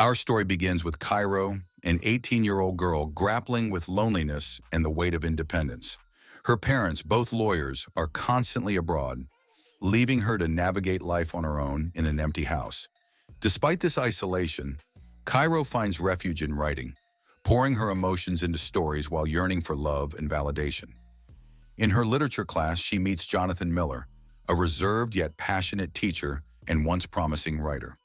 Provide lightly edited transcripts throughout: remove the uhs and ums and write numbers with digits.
Our story begins with Cairo, an 18-year-old girl grappling with loneliness and the weight of independence. Her parents, both lawyers, are constantly abroad, leaving her to navigate life on her own in an empty house. Despite this isolation, Cairo finds refuge in writing, pouring her emotions into stories while yearning for love and validation. In her literature class, she meets Jonathan Miller, a reserved yet passionate teacher and once promising writer.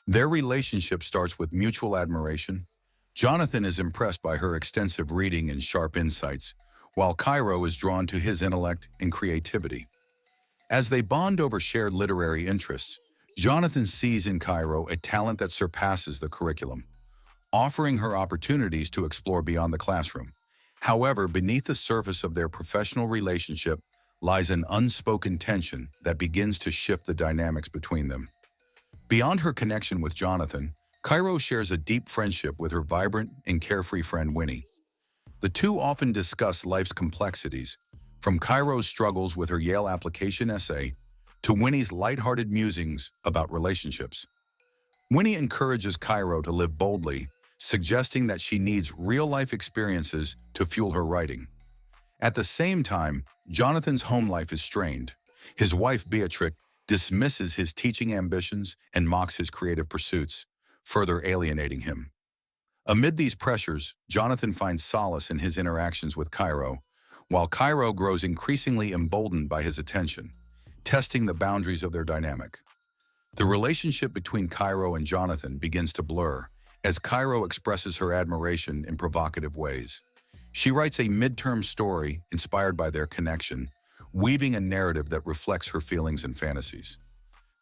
Their relationship starts with mutual admiration. Jonathan is impressed by her extensive reading and sharp insights, while Cairo is drawn to his intellect and creativity. As they bond over shared literary interests, Jonathan sees in Cairo a talent that surpasses the curriculum, offering her opportunities to explore beyond the classroom. However, beneath the surface of their professional relationship lies an unspoken tension that begins to shift the dynamics between them. Beyond her connection with Jonathan, Cairo shares a deep friendship with her vibrant and carefree friend Winnie. The two often discuss life's complexities, from Cairo's struggles with her Yale application essay to Winnie's lighthearted musings about relationships. Winnie encourages Cairo to live boldly, suggesting that she needs real-life experiences to fuel her writing. At the same time, Jonathan's home life is strained. His wife, Beatrix, dismisses his teaching ambitions and mocks his creative pursuits, further alienating him. Amid these pressures, Jonathan finds solace in his interactions with Cairo, while Cairo grows increasingly emboldened by his attention, testing the boundaries of their dynamic. The relationship between Cairo and Jonathan begins to blur as Cairo expresses her admiration in provocative ways. She writes a midterm story inspired by their connection, weaving a narrative that reflects her feelings and fantasies.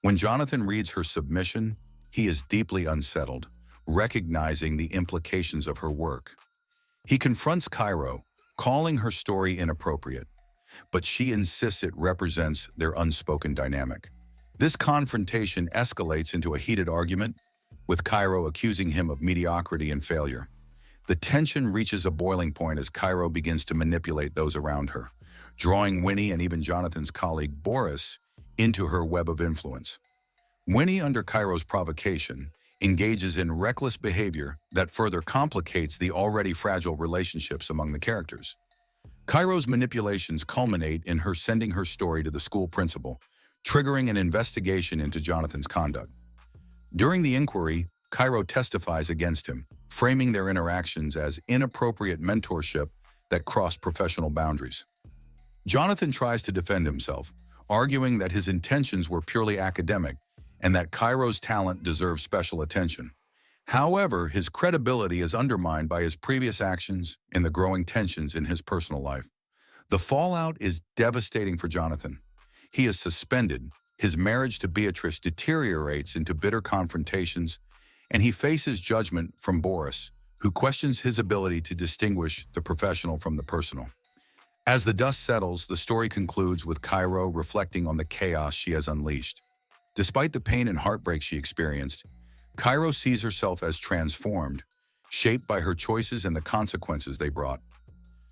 When Jonathan reads her submission, he is deeply unsettled, recognizing the implications of her work. He confronts Cairo, calling her story inappropriate, but she insists it represents their unspoken dynamic. This confrontation escalates into a heated argument, with Cairo accusing him of mediocrity and failure. The tension reaches a boiling point as Cairo begins to manipulate those around her, drawing Winnie and even Jonathan's colleague Boris into her web of influence. Winnie, under Cairo's provocation, engages in reckless behavior that further complicates the already fragile relationships among the characters. Cairo's manipulations culminate in her sending her story to the school principal, triggering an investigation into Jonathan's conduct. During the inquiry, Cairo testifies against him, framing their interactions as inappropriate mentorship that crossed professional boundaries. Jonathan tries to defend himself, arguing that his intentions were purely academic and that Cairo's talent deserves special attention. However, his credibility is undermined by his previous actions and the growing tensions in his personal life. The fallout is devastating for Jonathan. He is suspended, his marriage to Beatrice deteriorates into bitter confrontations, and he faces judgment from Boris, who questions his ability to distinguish the professional from the personal. As the dust settles, the story concludes with Cairo reflecting on the chaos she has unleashed. Despite the pain and heartbreak she experienced, Cairo sees herself as transformed, shaped by her choices and the consequences they brought.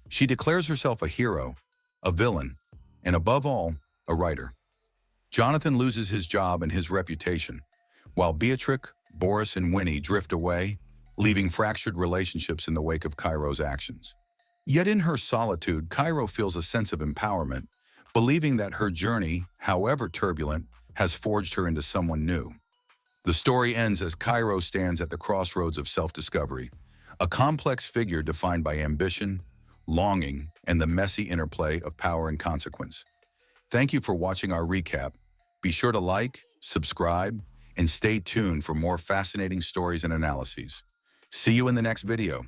She declares herself a hero, a villain, and above all, a writer. Jonathan loses his job and his reputation, while Beatrix, Boris, and Winnie drift away, leaving fractured relationships in the wake of Cairo's actions. Yet in her solitude, Cairo feels a sense of empowerment, believing that her journey, however turbulent, has forged her into someone new. The story ends as Cairo stands at the crossroads of self-discovery, a complex figure defined by ambition, longing, and the messy interplay of power and consequence. Thank you for watching our recap. Be sure to like, subscribe, and stay tuned for more fascinating stories and analyses. See you in the next video.